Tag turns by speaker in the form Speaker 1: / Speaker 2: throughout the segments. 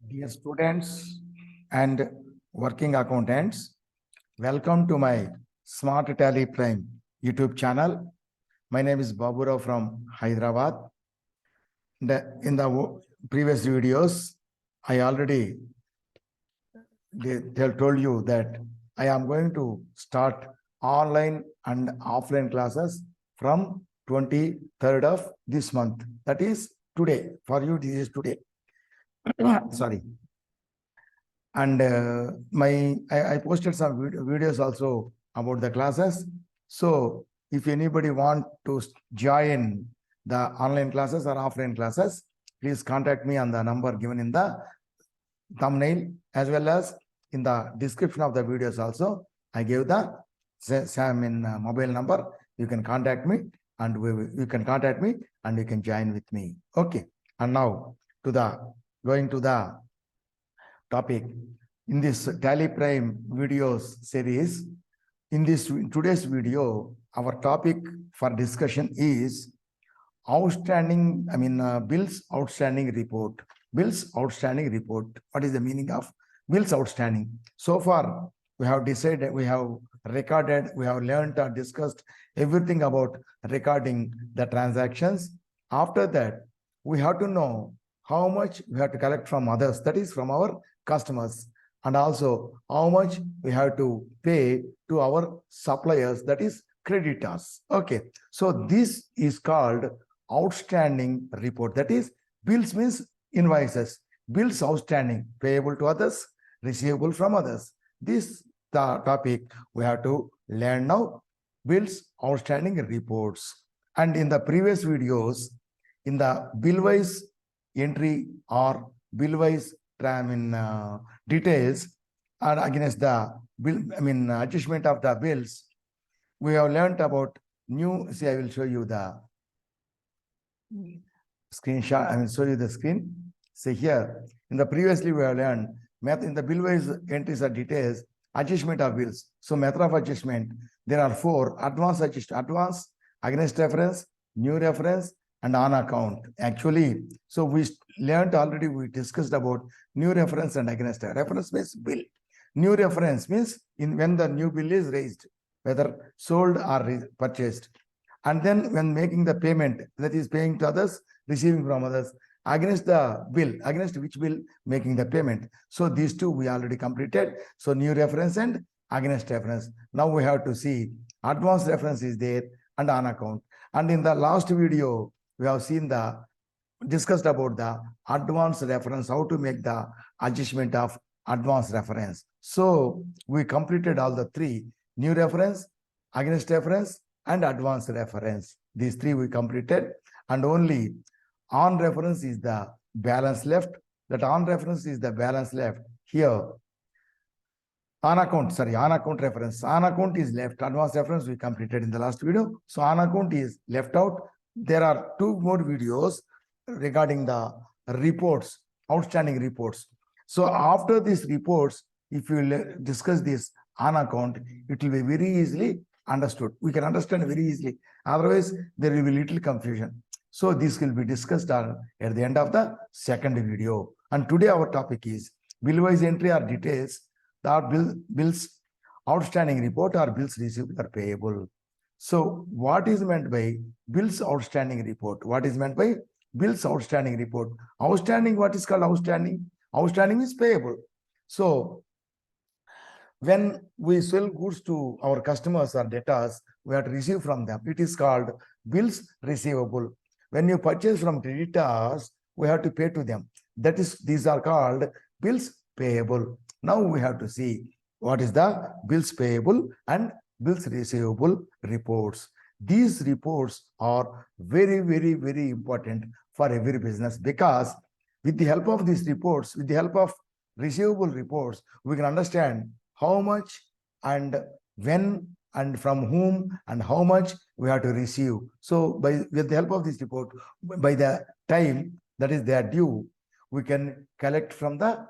Speaker 1: Dear students and working accountants, welcome to my Smart Tally Prime YouTube channel. My name is Baburao from Hyderabad. In the previous videos, I already told you that I am going to start online and offline classes from 23rd of this month. That is today. For you, this is today. Sorry. And I posted some videos also about the classes. So if anybody want to join the online classes or offline classes, please contact me on the number given in the thumbnail, as well as in the description of the videos also. I gave the mobile number. You can contact me and you can contact me and you can join with me. Okay. And now going to the topic in this Tally Prime videos series. In today's video, our topic for discussion is outstanding, bills outstanding report. Bills outstanding report. What is the meaning of bills outstanding? So far, we have decided, we have recorded, we have learned or discussed everything about recording the transactions. After that, we have to know how much we have to collect from others, that is from our customers, and also how much we have to pay to our suppliers, that is creditors. Okay, so this is called outstanding report. That is, bills means invoices, bills outstanding, payable to others, receivable from others. This the topic we have to learn now, bills outstanding reports. And in the previous videos, in the Billwise entry or Billwise details and against the bill, adjustment of the bills, we have learned about new. See, I will show you the screenshot. I will show you the screen. See here, in the previously we have learned in the Billwise entries or details, adjustment of bills. So method of adjustment, there are 4: advance, advance, against reference, new reference, and on account. Actually, so we learned already, we discussed about new reference and against reference means bill. New reference means when the new bill is raised, whether sold or purchased. And then when making the payment, that is paying to others, receiving from others, against the bill, against which bill making the payment. So these two we already completed. So new reference and against reference. Now we have to see advance reference is there and on account. And in the last video, we have discussed about the advance reference, how to make the adjustment of advance reference. So we completed all the 3: new reference, against reference, and advance reference. These 3 we completed, and only on reference is the balance left. That on reference is the balance left here. On account reference. On account is left. Advance reference we completed in the last video. So on account is left out. There are 2 more videos regarding the reports, outstanding reports. So after these reports, if you discuss this on account, it will be very easily understood. We can understand very easily. Otherwise, there will be little confusion. So this will be discussed at the end of the second video. And today our topic is Billwise entry or details, the bills outstanding report or bills receivable or payable. So what is meant by bills outstanding report? What is meant by bills outstanding report? Outstanding, what is called outstanding? Outstanding is payable. So when we sell goods to our customers or debtors, we have to receive from them. It is called bills receivable. When you purchase from creditors, we have to pay to them. That is, these are called bills payable. Now we have to see what is the bills payable and bills receivable reports. These reports are very, very, very important for every business, because with the help of these reports, with the help of receivable reports, we can understand how much and when and from whom and how much we have to receive. So with the help of this report, by the time that is they are due, we can collect from the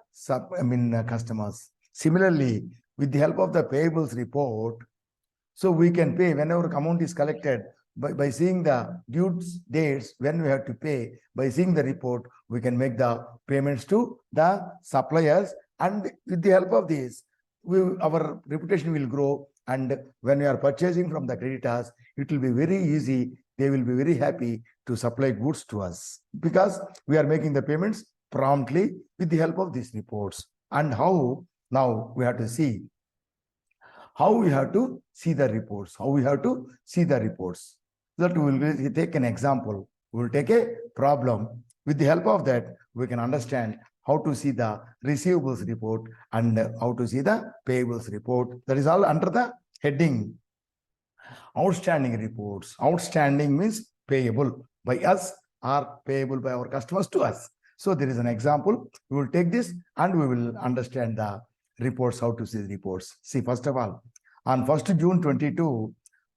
Speaker 1: customers. Similarly, with the help of the payables report, so we can pay whenever amount is collected, by seeing the due dates when we have to pay, by seeing the report, we can make the payments to the suppliers, and with the help of this, our reputation will grow, and when we are purchasing from the creditors, it will be very easy. They will be very happy to supply goods to us because we are making the payments promptly with the help of these reports. And how now we have to see how we have to see the reports, how we have to see the reports. That we will take an example. We will take a problem. With the help of that, we can understand how to see the receivables report and how to see the payables report. That is all under the heading outstanding reports. Outstanding means payable by us or payable by our customers to us. So there is an example. We will take this and we will understand the reports, how to see the reports. See, first of all, on 1st June 22,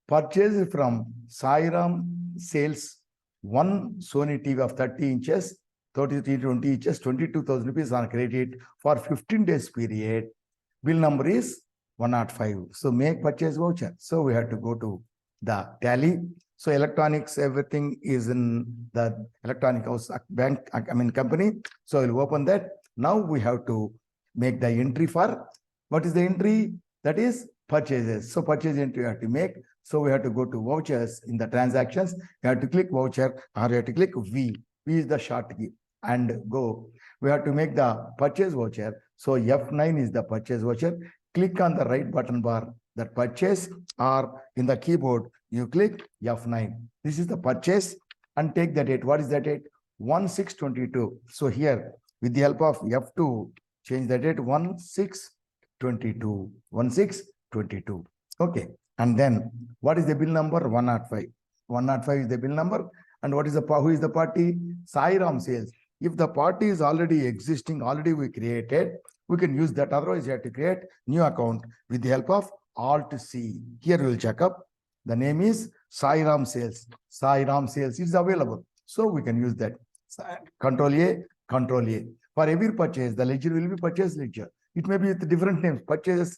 Speaker 1: purchase from Sairam Sales one Sony TV of 30 inches, 3320 inches, 22,000 rupees on credit for 15 days period. Bill number is 105. So make purchase voucher. So we have to go to the tally. So electronics, everything is in the electronic house bank, company. So we'll open that. Now we have to make the entry for, what is the entry? That is purchases. So purchase entry we have to make. So we have to go to vouchers in the transactions. You have to click voucher or you have to click V. V is the short key and go. We have to make the purchase voucher. So F9 is the purchase voucher. Click on the right button bar, that purchase, or in the keyboard, you click F9. This is the purchase and take the date. What is the date? 1/6/22. So here, with the help of F2, change the date 1/6/22. 1/6/22. Okay. And then what is the bill number? 105. 105 is the bill number. And what is the who is the party? Sairam Sales. If the party is already existing, already we created, we can use that. Otherwise, you have to create new account with the help of Alt-C. Here we will check up. The name is Sairam Sales. Sairam Sales is available. So we can use that. Control A, Control A. For every purchase, the ledger will be purchase ledger. It may be with different names. Purchase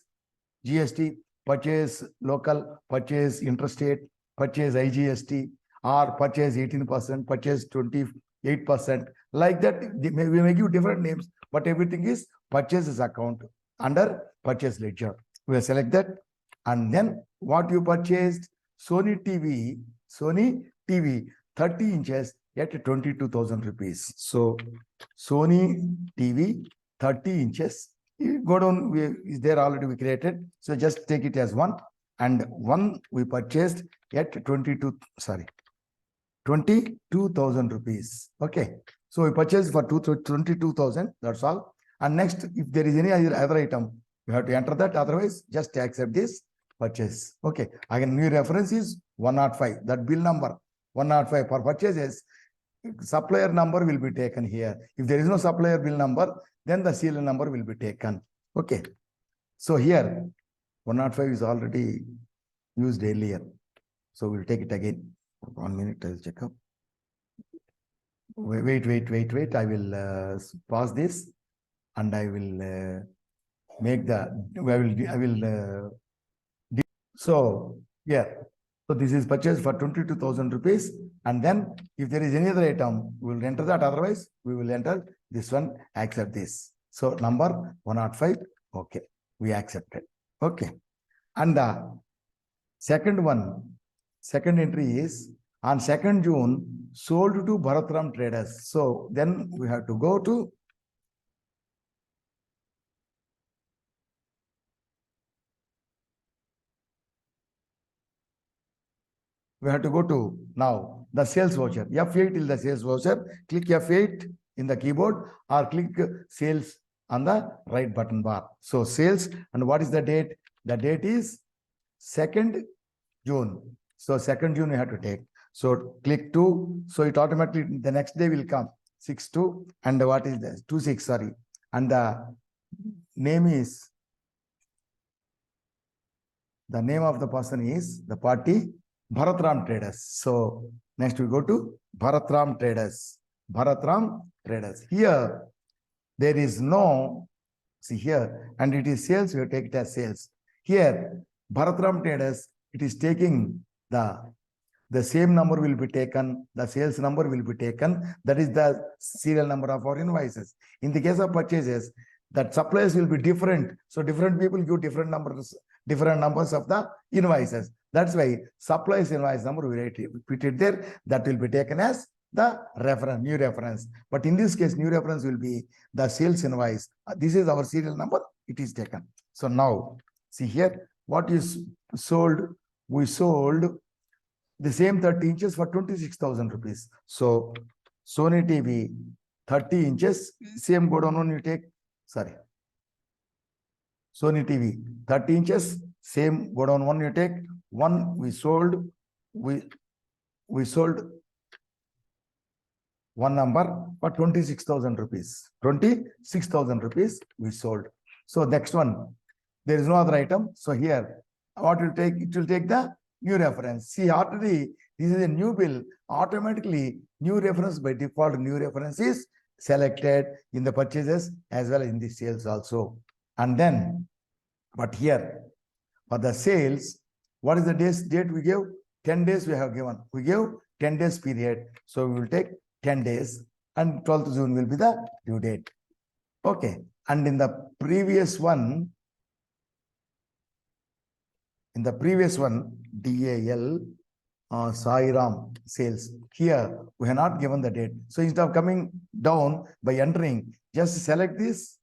Speaker 1: GST, purchase local, purchase interstate, purchase IGST, or purchase 18%, purchase 28%. Like that, we may give different names, but everything is purchases account under purchase ledger. We will select that. And then what you purchased? Sony TV 30 inches at 22,000 rupees. So Sony TV 30 inches. You go down, is there already we created. So just take it as one. And one we purchased at 22,000 rupees. Okay. So we purchased for 22,000. That's all. And next, if there is any other item, you have to enter that. Otherwise, just accept this purchase. Okay. Again, new reference is 105. That bill number 105 for purchases. Supplier number will be taken here. If there is no supplier bill number, then the serial number will be taken. Okay. So here, 105 is already used earlier. So we'll take it again. 1 minute, I'll check up. Wait. I will pause this and I will make the, so yeah. So this is purchased for 22,000 rupees. And then if there is any other item, we will enter that. Otherwise, we will enter this one, accept this. So number 105. Okay. We accept it. Okay. And the second entry is on 2nd June, sold to Bharatram Traders. So then we have to go to now the sales voucher. F8 is the sales voucher. Click F8 in the keyboard or click sales on the right button bar. So sales, and what is the date? The date is 2nd June. So 2nd June you have to take. So click 2. So it automatically the next day will come 6/2. And what is this? 2/6, sorry. And the name of the person is the party Bharatram Traders. So next we go to Bharatram Traders. Bharatram Traders. Here there is no, see here, and it is sales, we take it as sales. Here, Bharatram Traders, it is taking the the same number will be taken, the sales number will be taken. That is the serial number of our invoices. In the case of purchases, that suppliers will be different. So different people give different numbers of the invoices. That's why suppliers invoice number we put it there. That will be taken as the reference, new reference. But in this case, new reference will be the sales invoice. This is our serial number. It is taken. So now see here, what is sold? We sold the same 30 inches for 26,000 rupees. So Sony TV 30 inches, same go down on you take, sorry. Sony TV 30 inches, same go down one you take. One we sold, we sold one number for 26,000 rupees. 26,000 rupees we sold. So next one, there is no other item. So here, what will take? It will take the new reference. See, already this is a new bill. Automatically, new reference by default, new reference is selected in the purchases as well as in the sales also. And then, but here, for the sales, what is the date we give? 10 days we have given. We give 10 days period. So we will take 10 days and 12th June will be the due date. Okay. And in the previous one, DAL, Sairam sales. Here, we have not given the date. So instead of coming down by entering, just select this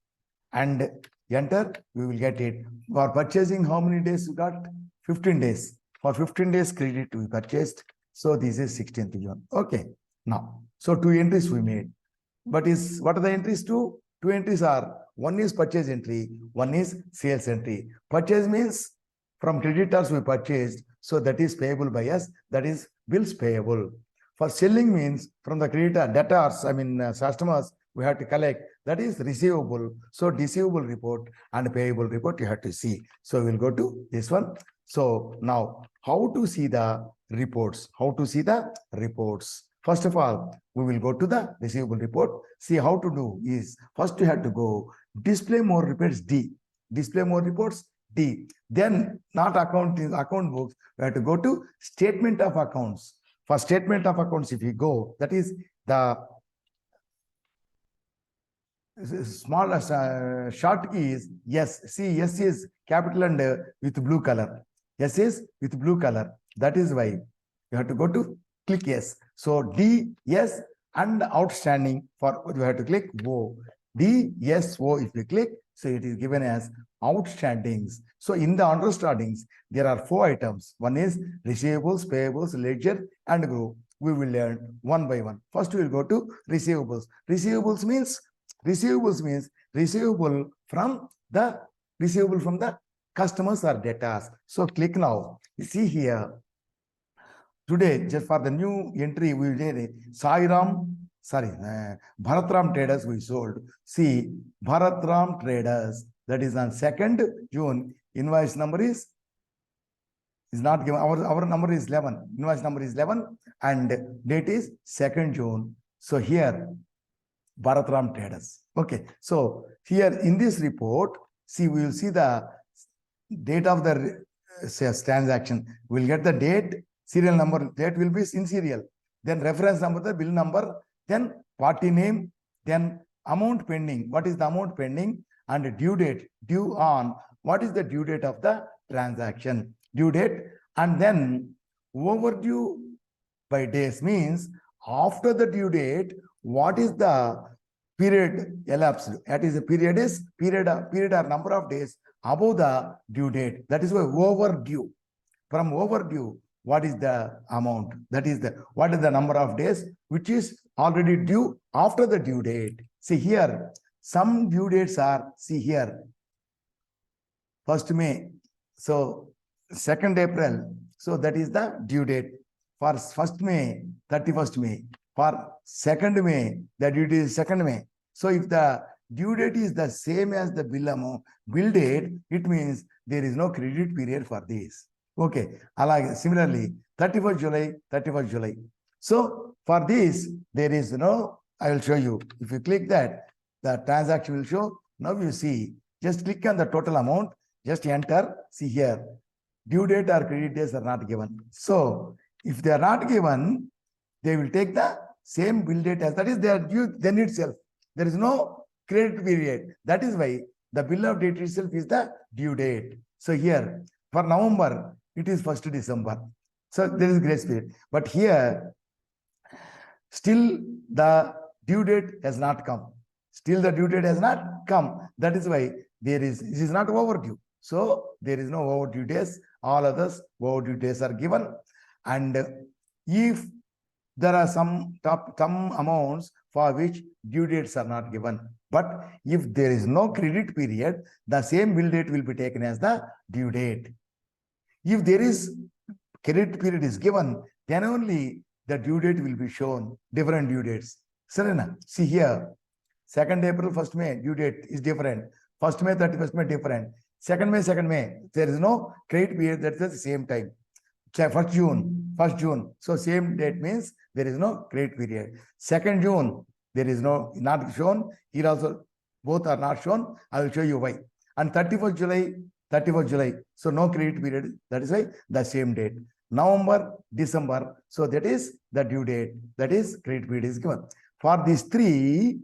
Speaker 1: and enter, we will get it. For purchasing, how many days we got? 15 days. For 15 days credit we purchased. So this is 16th June. Okay. Now, so 2 entries we made. But what are the entries? Two entries are, one is purchase entry, one is sales entry. Purchase means from creditors we purchased, so that is payable by us, that is bills payable. For selling means from the creditor, debtors, customers, we have to collect, that is receivable. So receivable report and payable report you have to see. So we'll go to this one. So now, how to see the reports? How to see the reports? First of all, we will go to the receivable report. See how to do is, first you have to go display more reports D. Display more reports D. Then not account books, we have to go to statement of accounts. For statement of accounts, if you go, that is the small short key is yes. See, S is capital and with blue color. S is with blue color. That is why you have to go to click yes. So D, yes, and outstanding for you have to click O. D, yes, O if you click, so it is given as outstandings. So in the understandings, there are 4 items. One is receivables, payables, ledger, and group. We will learn one by one. First, we will go to receivables. Receivables means receivable from the customers or debtors. So click now. You see here. Today, just for the new entry, we did Bharatram Traders we sold. See, Bharatram Traders, that is on 2nd June. Invoice number is not given. Our number is 11. Invoice number is 11 and date is 2nd June. So here, Bharatram Traders. Okay. So here in this report, see, we will see the date of the transaction. We'll get the date, serial number, date will be in serial. Then reference number, the bill number, then party name, then amount pending. What is the amount pending? And due date, due on. What is the due date of the transaction? Due date. And then overdue by days means after the due date, what is the period elapsed? That is the period or number of days above the due date. That is why overdue. From overdue, what is the amount? That is what is the number of days which is already due after the due date. See here, some due dates are, see here, 1st May. So 2nd April. So that is the due date. For 1st May, 31st May. For 2nd May, the due date is 2nd May. So if the due date is the same as the bill date, it means there is no credit period for this. Okay. Similarly, 31st July. So for this, there is no, I will show you. If you click that, the transaction will show. Now you see, just click on the total amount, just enter. See here, due date or credit days are not given. So If they are not given, they will take the same bill date as that is their due then itself. There is no credit period. That is why the bill of date itself is the due date. So here for November, it is 1st December. So there is grace period. But here, still the due date has not come. Still the due date has not come. That is why this is not overdue. So there is no overdue days. All others overdue days are given. And if there are some amounts for which due dates are not given. But if there is no credit period, the same bill date will be taken as the due date. If there is credit period is given, then only the due date will be shown, different due dates. Serena, see here, 2nd April, 1st May, due date is different. 1st May, 31st May, different. 2nd May, there is no credit period, that's at the same time. 1st June. So same date means there is no credit period. 2nd June, there is no, not shown. Here also, both are not shown. I will show you why. And 31st July. So no credit period. That is why the same date. November, December. So that is the due date. That is credit period is given. For these three,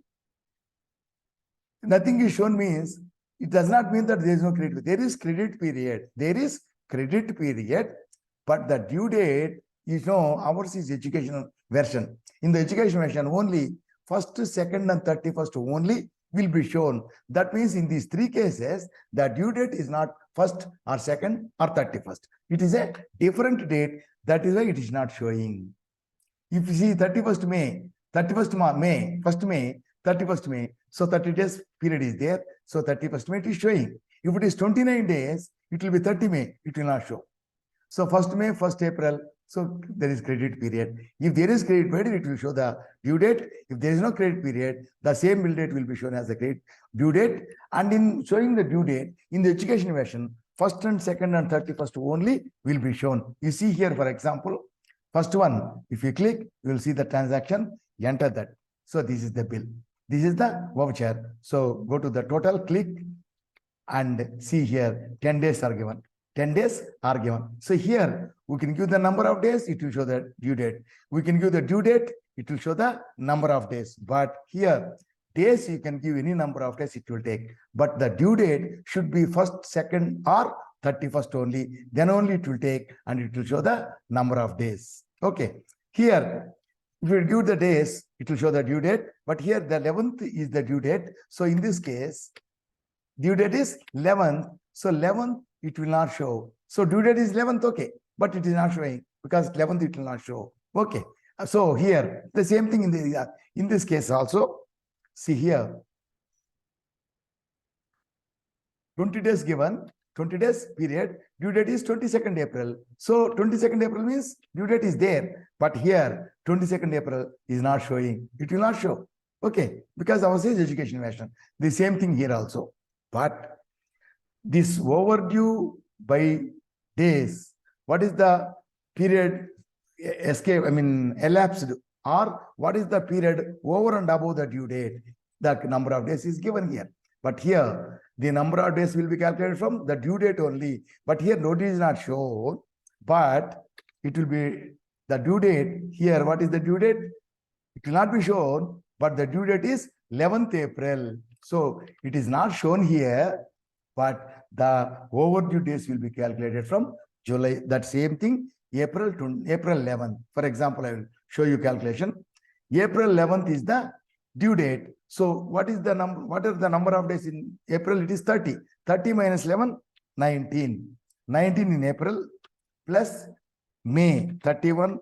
Speaker 1: nothing is shown means it does not mean that there is no credit period. There is credit period. There is credit period. But the due date is ours is educational version. In the education version, only 1st, 2nd, and 31st only will be shown. That means in these three cases, the due date is not 1st or 2nd or 31st. It is a different date. That is why it is not showing. If you see 31st May, 1st May, 31st May, so 30 days period is there. So 31st May it is showing. If it is 29 days, it will be 30 May, it will not show. So 1st May, 1st April, so there is credit period. If there is credit period, it will show the due date. If there is no credit period, the same bill date will be shown as the credit due date. And in showing the due date, in the education version, 1st and 2nd and 31st only will be shown. You see here, for example, first one, if you click, you will see the transaction, enter that. So this is the bill. This is the voucher. So go to the total, click, and see here, 10 days are given. 10 days are given. So here we can give the number of days, it will show the due date. We can give the due date, it will show the number of days. But here, days you can give any number of days it will take. But the due date should be 1st, 2nd, or 31st only. Then only it will take and it will show the number of days. Okay. Here, if you give the days, it will show the due date. But here the 11th is the due date. So in this case, due date is 11th. So 11th, it will not show. So due date is 11th, okay. But it is not showing because 11th it will not show. Okay. So here, the same thing in this case also. See here, 20 days given, 20 days period, due date is 22nd April. So 22nd April means due date is there. But here, 22nd April is not showing. It will not show. Okay. Because ours is education version. The same thing here also. But this overdue by days, what is the period elapsed, or what is the period over and above the due date? The number of days is given here. But here, the number of days will be calculated from the due date only. But here, notice is not shown, but it will be the due date. Here, what is the due date? It will not be shown, but the due date is 11th April. So it is not shown here, but the overdue days will be calculated from July. That same thing, April 11th. For example, I will show you calculation. April 11th is the due date. So what is the number? What are the number of days in April? It is 30. 30 minus 11, 19. 19 in April plus May 31,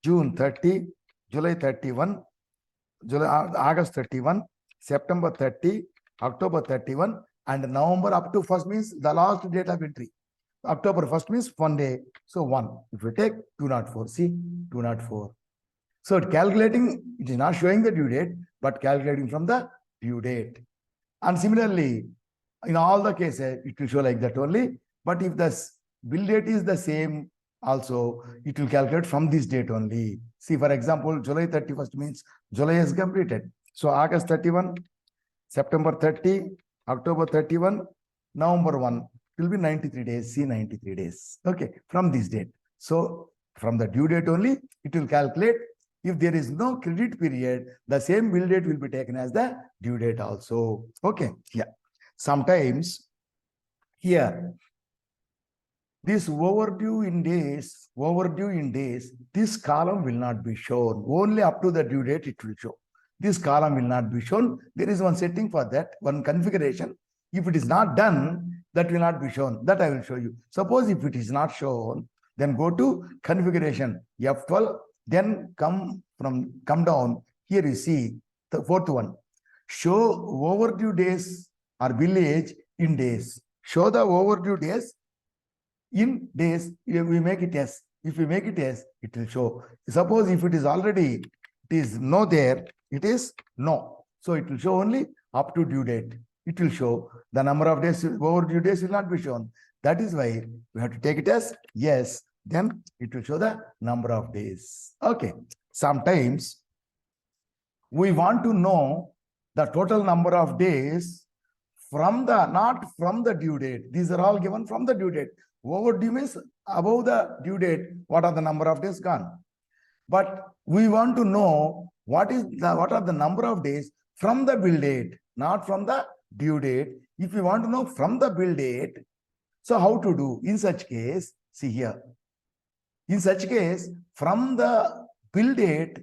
Speaker 1: June 30, July 31, August 31, September 30, October 31, and November up to 1st means the last date of entry. October 1st means 1 day. So 1. If we take 204, see 204. So calculating, it is not showing the due date, but calculating from the due date. And similarly, in all the cases, it will show like that only. But if the bill date is the same, also, it will calculate from this date only. See, for example, July 31st means July is completed. So August 31, September 30, October 31, November 1 will be 93 days. See 93 days. Okay, from this date. So From the due date only, it will calculate. If there is no credit period, the same bill date will be taken as the due date also. Okay, yeah. Sometimes here, this overdue in days, this column will not be shown. Only up to the due date it will show. This column will not be shown. There is one setting for that, one configuration. If it is not done, that will not be shown. That I will show you. Suppose if it is not shown, then go to configuration F12, then come down. Here you see the fourth one. Show overdue days or billage in days. Show the overdue days in days. We make it yes. If we make it yes, it will show. Suppose if it is already, it is no there, it is no. So it will show only up to due date. It will show the number of days, overdue days will not be shown. That is why we have to take it as yes. Then it will show the number of days. Okay. Sometimes we want to know the total number of days from the, not from the due date. These are all given from the due date. Overdue means above the due date, what are the number of days gone? But we want to know what are the number of days from the bill date, not from the due date. If we want to know from the bill date, so how to do? In such case, see here. In such case, from the bill date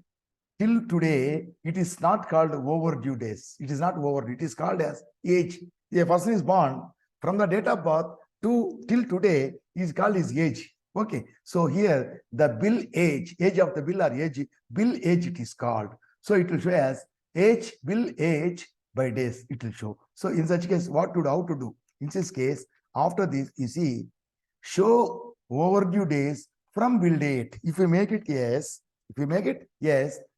Speaker 1: till today, it is not called overdue days. It is not overdue. It is called as age. If a person is born from the date of birth to till today is called his age. Okay. So here the bill age of the bill or age, bill age it is called. So it will show as age, bill age by days it will show. So in such case, what to do? How to do? In this case, after this, you see, show overdue days from bill date. If we make it yes,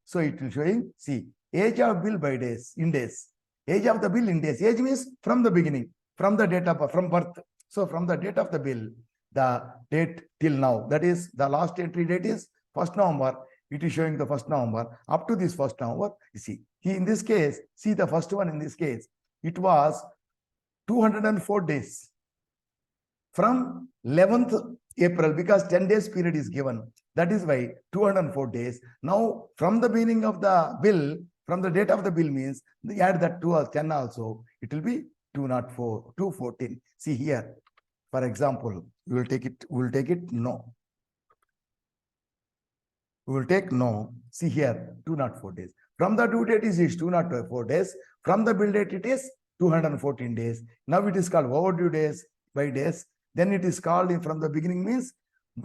Speaker 1: so it will showing, see, age of bill by days, in days. Age of the bill in days. Age means from the beginning, from the date of, from birth. So from the date of the bill, the date till now, that is the last entry date is 1st November. It is showing the 1st November. Up to this 1st November, you see. In this case, see the first one in this case, it was 204 days. From 11th April, because 10 days period is given. That is why 204 days. Now, from the beginning of the bill, from the date of the bill means, they add that 2 or 10 also, it will be 204, 214. See here, for example, we will take it no. We will take no. See here, 204 days. From the due date is 204 days. From the bill date it is 214 days. Now it is called overdue days by days. Then it is called from the beginning means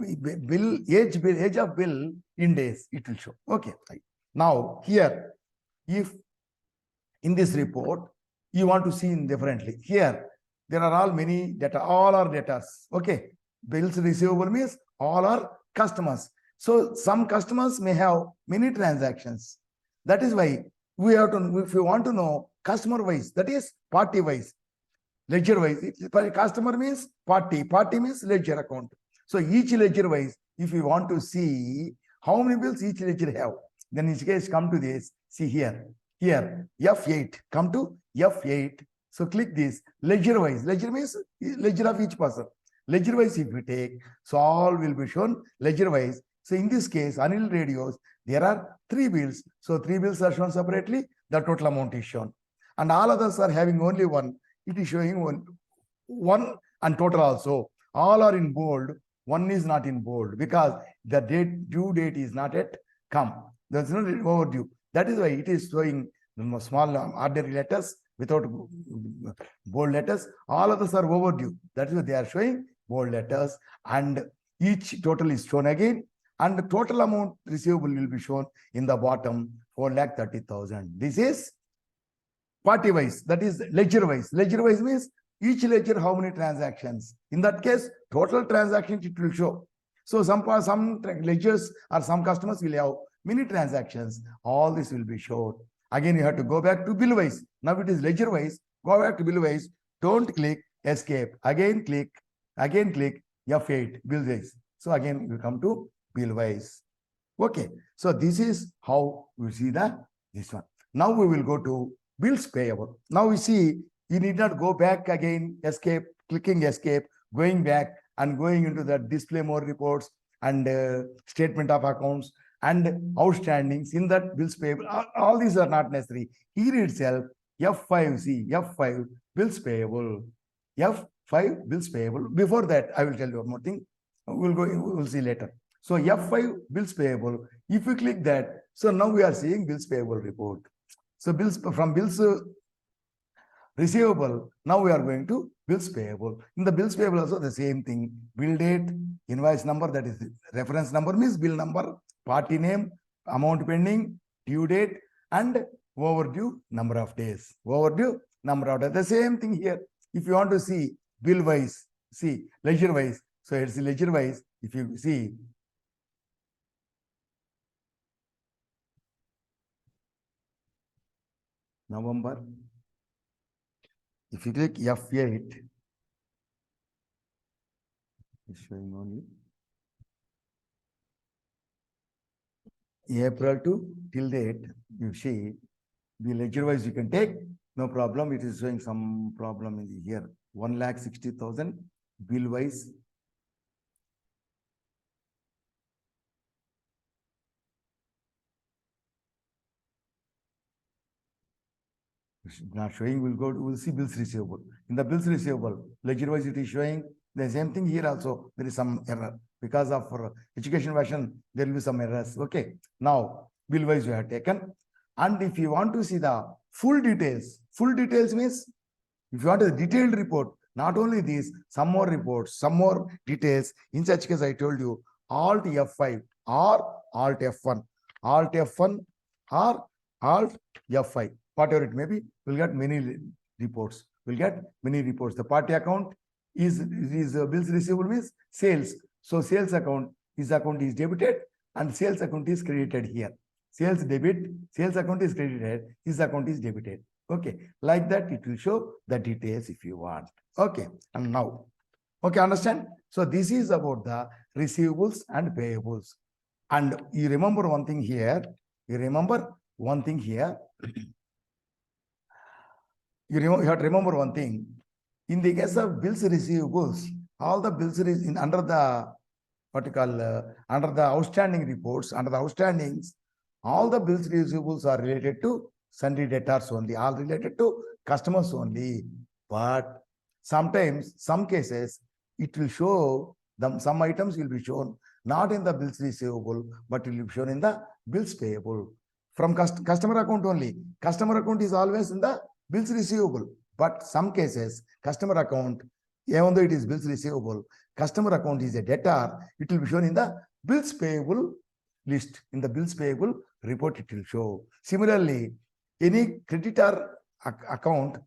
Speaker 1: age of bill in days it will show. Okay. Now here, if in this report you want to see differently, here there are all many data, all are debtors. Okay. Bills receivable means all are customers. So some customers may have many transactions. That is why we have to, if you want to know customer wise, that is party wise, ledger wise. Customer means party means ledger account. So each ledger wise, if you want to see how many bills each ledger have, then in this case come to this. See here, F8, come to F8. So click this ledger wise. Ledger means ledger of each person. Ledger wise if we take, so all will be shown ledger wise. So in this case, Anil Radios, there are 3 bills. So 3 bills are shown separately. The total amount is shown. And all others are having only one. It is showing one and total also. All are in bold. One is not in bold because the due date is not yet come. There's no overdue. That is why it is showing small ordinary letters without bold letters. All others are overdue. That is why they are showing bold letters. And each total is shown again. And the total amount receivable will be shown in the bottom, 4,30,000. This is party wise, that is ledger wise. Ledger wise means each ledger how many transactions. In that case, total transactions it will show. So some ledgers or some customers will have many transactions. All this will be shown. Again, you have to go back to Billwise. Now it is ledger wise. Go back to Billwise. Don't click escape. Again click F8 Billwise. So again you come to Billwise. Okay. So this is how we see this one. Now we will go to bills payable. Now we see you need not go back again, escape, clicking escape, going back and going into the display more reports, and statement of accounts and outstandings in that bills payable. All these are not necessary. Here itself, F5 bills payable. F5 bills payable. Before that, I will tell you one more thing. We'll see later. So F5 bills payable. If you click that, so now we are seeing bills payable report. So from bills receivable, now we are going to bills payable. In the bills payable also the same thing. Bill date, invoice number, that is reference number means bill number, party name, amount pending, due date, and overdue number of days. Overdue number of days. The same thing here. If you want to see Billwise, see Ledgerwise. So it's Ledgerwise. If you see November, if you click F8, it's showing only April to till date. You see the Ledgerwise you can take, no problem. It is showing some problem in here. 1,60,000 Billwise. Not showing, we'll see bills receivable. In the bills receivable, Ledgerwise it is showing the same thing here also. There is some error because of education version. There will be some errors. Okay. Now Billwise we have taken, and if you want to see the full details means if you want a detailed report, not only these, some more reports, some more details. In such case, I told you Alt F5 or Alt F1, Alt F1 or Alt F5. Whatever it may be, we'll get many reports. The party account is bills receivable means sales. So sales account, his account is debited and sales account is credited here. Sales debit, sales account is credited, his account is debited. Okay, like that it will show the details if you want. Okay, and now, okay, understand? So this is about the receivables and payables. And you remember one thing here. You have to remember one thing. In the case of bills receivables, all the bills under the under the outstanding reports, under the outstandings, all the bills receivables are related to sundry debtors only, all related to customers only. But sometimes, some cases, it will show some items will be shown not in the bills receivable, but it will be shown in the bills payable. From customer account only. Customer account is always in the bills receivable, but some cases customer account, even though it is bills receivable, customer account is a debtor, it will be shown in the bills payable list. In the bills payable report it will show. Similarly, any creditor account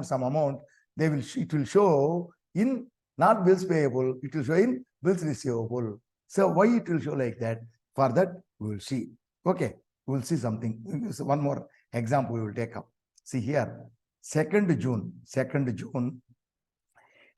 Speaker 1: some amount, it will show in not bills payable, it will show in bills receivable. So why it will show like that? For that we will see. Okay, we will see something. One more example we will take up. See here, 2nd June,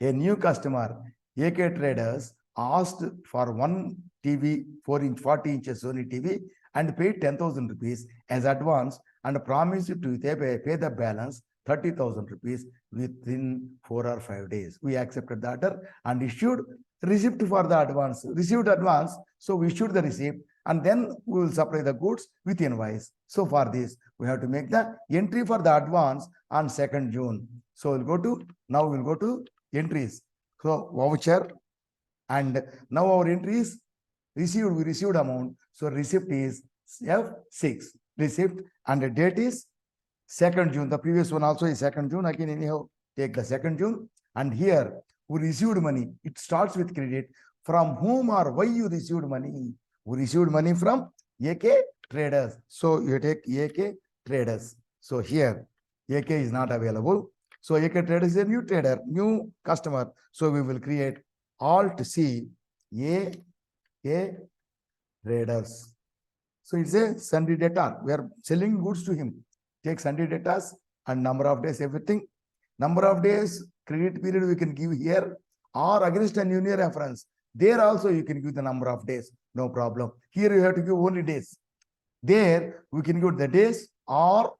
Speaker 1: a new customer, AK Traders, asked for one TV, 4-inch, 40 inches Sony TV and paid 10,000 rupees as advance and promised to pay the balance 30,000 rupees within 4 or 5 days. We accepted the order and issued receipt for the advance. Received advance, so we issued the receipt and then we will supply the goods with invoice. So for this, we have to make the entry for the advance on 2nd June. So we'll go to entries. So voucher, and now our entry is received, we received amount. So receipt is F6, receipt, and the date is 2nd June. The previous one also is 2nd June. Again, anyhow, take the 2nd June. And here we received money. It starts with credit. From whom or why you received money? We received money from AK Traders. So you take AK Traders. So here AK is not available. So AK Traders is a new trader, new customer. So we will create Alt C AK Traders. So it's a sundry debtor. We are selling goods to him. Take sundry debtors and number of days, everything. Number of days, credit period we can give here, or against a new reference. There also you can give the number of days, no problem. Here you have to give only days. There we can give the days or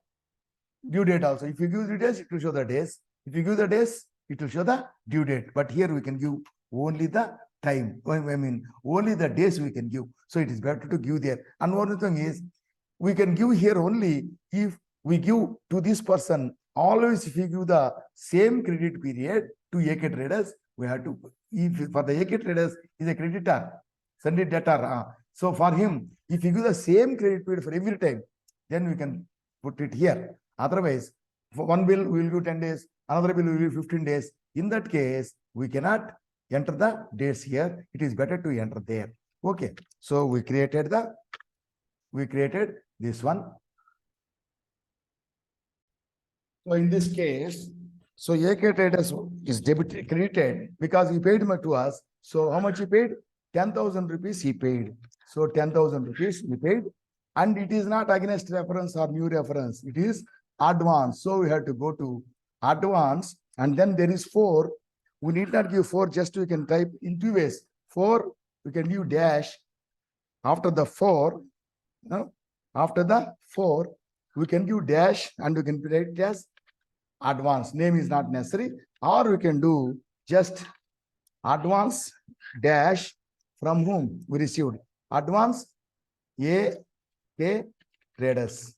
Speaker 1: due date also. If you give the days, it will show the days. If you give the days, it will show the due date. But here we can give only the time. I mean, only the days we can give. So it is better to give there. And one thing is, we can give here only if we give to this person. Always, if we give the same credit period to AK traders, we have to, if for the AK traders is a creditor, send it debtor. So for him, if you give the same credit period for every time, then we can put it here. Otherwise, for one bill, we will give 10 days, another bill will give 15 days. In that case, we cannot enter the dates here. It is better to enter there. Okay. So we created this one. So in this case, so AK traders is debited, credited because he paid to us. So how much he paid? 10,000 rupees he paid. So 10,000 rupees he paid. And it is not against reference or new reference. It is advance. So we have to go to advance. And then there is 4. We need not give 4, just we can type in 2 ways. 4, we can give dash. After the 4, after the 4, we can give dash and we can write it as advance. Name is not necessary. Or we can do just advance dash from whom we received. Advance AK traders.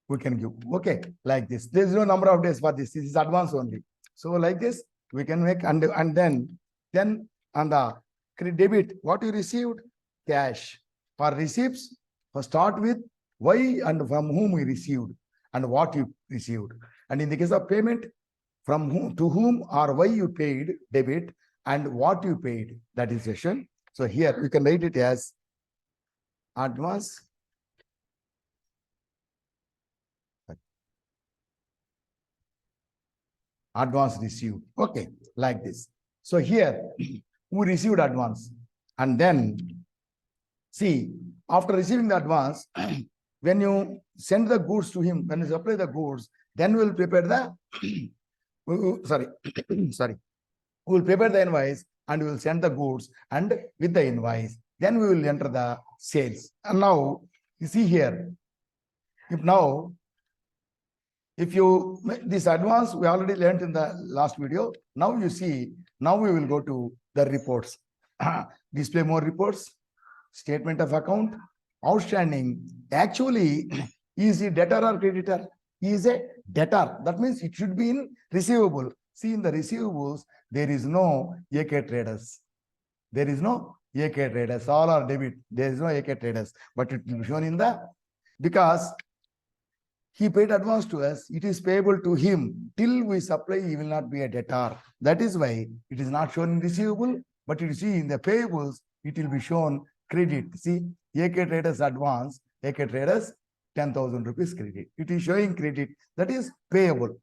Speaker 1: We can give. Okay, like this. There is no number of days for this. This is advance only. So like this, we can make and then on the debit, what you received? Cash. For receipts, for start with why and from whom we received and what you received. And in the case of payment, from whom to whom or why you paid, debit, and what you paid, that is session. So here you can write it as advance received. Okay, like this. So here we received advance, and then see, after receiving the advance, when you send the goods to him, when you supply the goods, then we will prepare the we will prepare the invoice and we will send the goods, and with the invoice, then we will enter the sales. And now you see here, if you this advance we already learned in the last video. Now you see, now we will go to the reports. Display more reports, statement of account, outstanding. Actually, is he debtor or creditor? He is a debtor. That means it should be in receivable. See, in the receivables, there is no AK traders. There is no AK traders. All are debit. There is no AK traders. But it will be shown in the, because he paid advance to us, it is payable to him. Till we supply, he will not be a debtor. That is why it is not shown in receivable, but you see in the payables, it will be shown credit. See, AK traders advance, AK traders 10,000 rupees credit. It is showing credit, that is payable.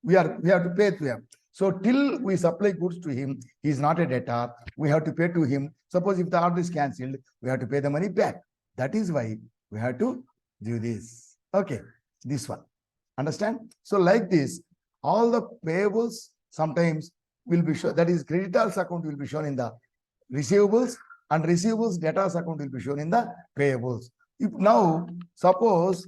Speaker 1: We have to pay to him. So till we supply goods to him, he is not a debtor. We have to pay to him. Suppose if the order is cancelled, we have to pay the money back. That is why we have to do this. Okay, this one. Understand? So like this, all the payables sometimes will be shown. That is, creditors account will be shown in the receivables, and receivables debtors account will be shown in the payables. If now suppose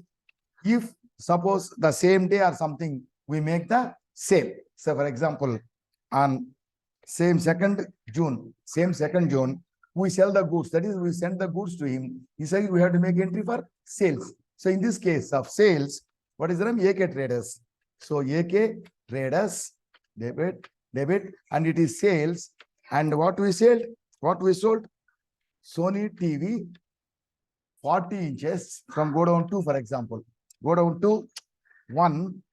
Speaker 1: the same day or something we make the sale. So for example, on same 2nd June, we sell the goods. That is, we send the goods to him. He says we have to make entry for sales. So in this case of sales, what is the name? AK traders. So AK traders, debit, and it is sales. And what we sold? Sony TV 40 inches from go down 2, for example. Go down to 1.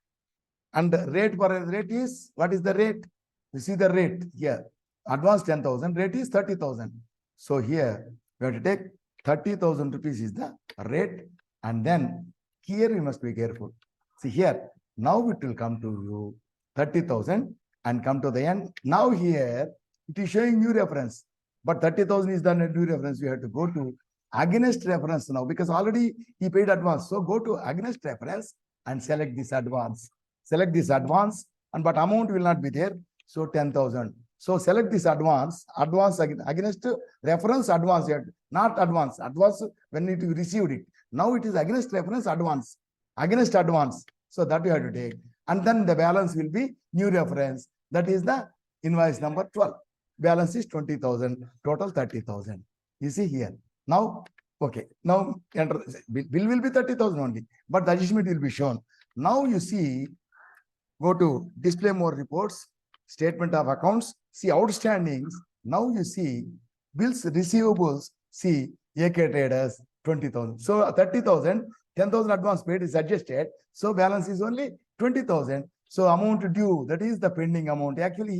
Speaker 1: And the rate per rate is, what is the rate? You see the rate here. Advance 10,000, rate is 30,000. So here we have to take 30,000 rupees is the rate. And then here we must be careful. See here, now it will come to you 30,000 and come to the end. Now here it is showing new reference, but 30,000 is the new reference. We have to go to against reference now, because already he paid advance. So go to against reference and select this advance. Select this advance, but amount will not be there. So 10,000. So select this advance against reference advance, not advance. Advance when it received it. Now it is against reference advance. Against advance. So that you have to take. And then the balance will be new reference. That is the invoice number 12. balance is 20,000, total 30,000. You see here. Now, okay, now enter, bill will be 30,000 only, but the adjustment will be shown. Now you see, go to display more reports, statement of accounts, see outstandings. Now you see bills receivables, see AK traders 20,000. So 30,000, 10,000 advance paid is adjusted. So balance is only 20,000. So amount due, that is the pending amount. Actually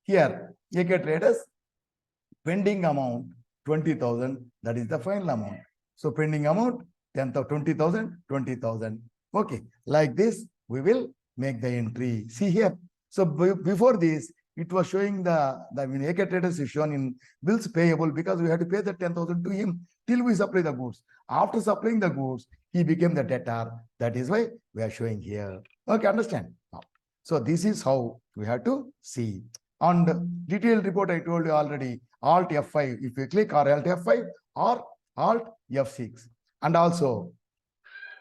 Speaker 1: here AK traders pending amount 20,000, that is the final amount. So pending amount 10,000, 20,000, 20,000. Okay, like this we will make the entry. See here. So before this, it was showing the AK traders is shown in bills payable because we had to pay the 10,000 to him till we supply the goods. After supplying the goods, he became the debtor. That is why we are showing here. Okay, understand? Now, so this is how we have to see. On the detailed report, I told you already, Alt F5, if you click, or Alt F5 or Alt F6. And also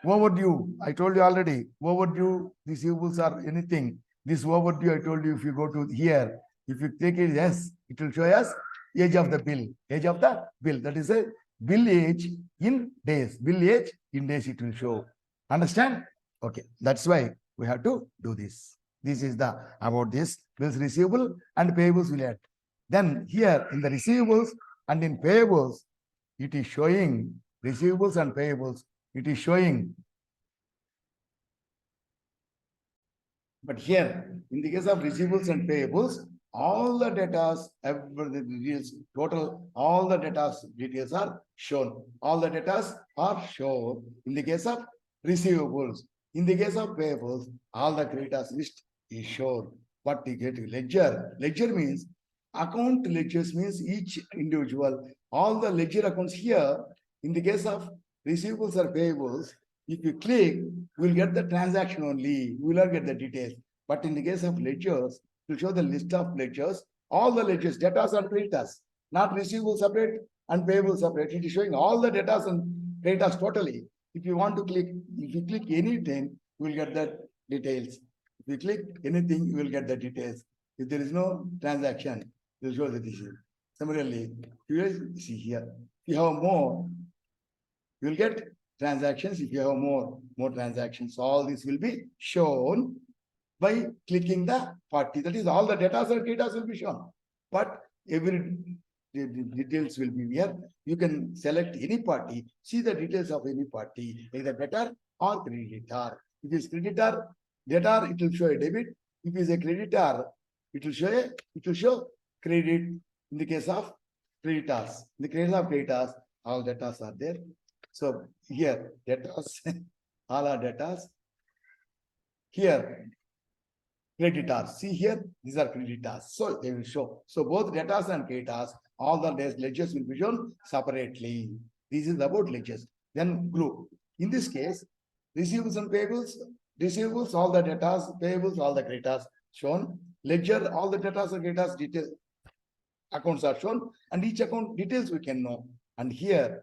Speaker 1: overdue, I told you already, overdue receivables or anything. This overdue, I told you, if you go to here, if you take it, yes, it will show us age of the bill, age of the bill. That is a bill age in days, bill age in days it will show. Understand? Okay, that's why we have to do this. This is the about this bills receivable and payables will add. Then here in the receivables and in payables, it is showing receivables and payables. It is showing. But here, in the case of receivables and payables, all the data, total, all the data details are shown. All the data are shown in the case of receivables. In the case of payables, all the creditors list is shown. What we get ledger. Ledger means account ledgers means each individual. All the ledger accounts here, in the case of receivables or payables, if you click, we'll get the transaction only. We will not get the details. But in the case of ledgers, to show the list of ledgers, all the ledgers, debtors and creditors, not receivable separate and payable separate. It is showing all the debtors and creditors totally. If you want to click, if you click anything, you will get the details. If you click anything, you will get the details. If there is no transaction, it will show the details. Similarly, you will see here. If you have more, you will get transactions. If you have more transactions, all this will be shown by clicking the party. That is, all the data and data will be shown. But every details will be here. You can select any party, see the details of any party, either debtor or creditor. If it is creditor, debtor, it will show a debit. If it is a creditor, it will show credit. In the case of creditors, in the case of creditors, all debtors are there. So here, debtors, all are debtors. Here, creditors. See here, these are creditors. So they will show. So both debtors and creditors, all the ledgers will be shown separately. This is about ledgers. Then group. In this case, receivables and payables, receivables, all the debtors, payables, all the creditors shown. Ledger, all the debtors and creditors detail accounts are shown, and each account details we can know. And here,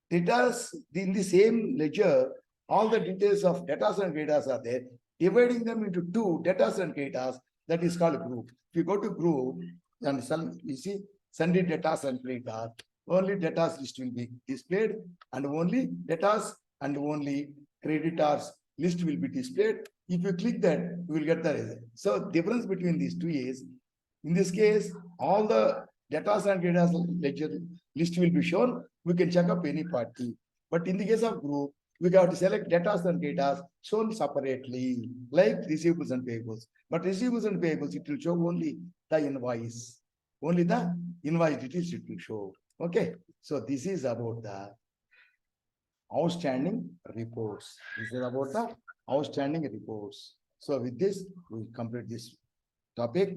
Speaker 1: debtors in the same ledger, all the details of debtors and creditors are there. Dividing them into two, debtors and creditors, that is called group. If you go to group, and you see sundry debtors and creditors, only debtors list will be displayed, and only debtors and only creditors list will be displayed. If you click that, you will get the result. So difference between these two is, in this case, all the debtors and creditors ledger list will be shown. We can check up any party. But in the case of group, we have to select debtors and creditors shown separately, like receivables and payables. But receivables and payables, it will show only the invoice. Only the invoice details it will show. Okay. So this is about the outstanding reports. This is about the outstanding reports. So with this, we complete this topic.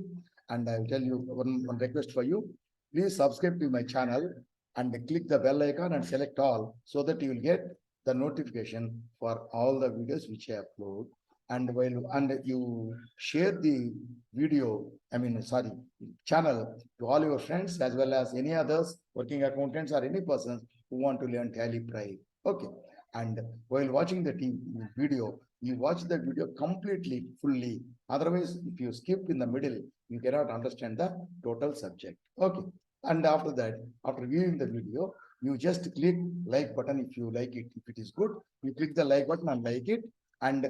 Speaker 1: And I will tell you one request for you. Please subscribe to my channel and click the bell icon and select all, so that you will get the notification for all the videos which I upload. And you share the video, channel to all your friends, as well as any others, working accountants or any persons who want to learn Tally Pride. Okay. And while watching the video, you watch the video completely, fully. Otherwise, if you skip in the middle, you cannot understand the total subject. Okay. And after that, after viewing the video, you just click like button if you like it. If it is good, you click the like button and like it. And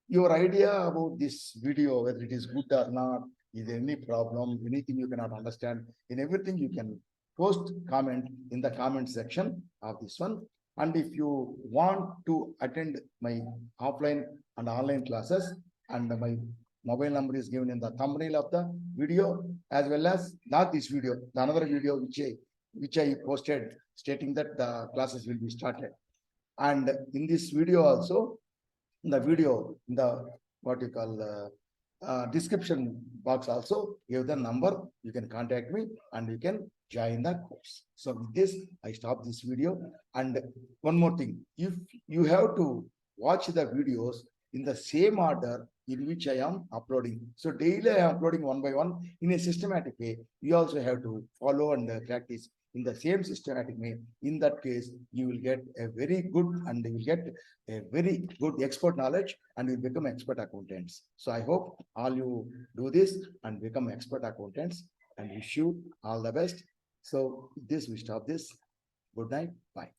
Speaker 1: your idea about this video, whether it is good or not, is there any problem, anything you cannot understand, in everything you can post comment in the comment section of this one. And if you want to attend my offline and online classes, and my mobile number is given in the thumbnail of the video, as well as not this video, the another video which I posted stating that the classes will be started. And in this video also, in the video, in the what you call description box also give the number, you can contact me and you can join the course. So with this, I stop this video. And one more thing, if you have to watch the videos in the same order in which I am uploading. So daily I am uploading one by one in a systematic way. You also have to follow and practice in the same systematic way. In that case, you will get a very good and you will get a very good expert knowledge and you become expert accountants. So I hope all you do this and become expert accountants, and wish you all the best. So with this, we stop this. Good night. Bye.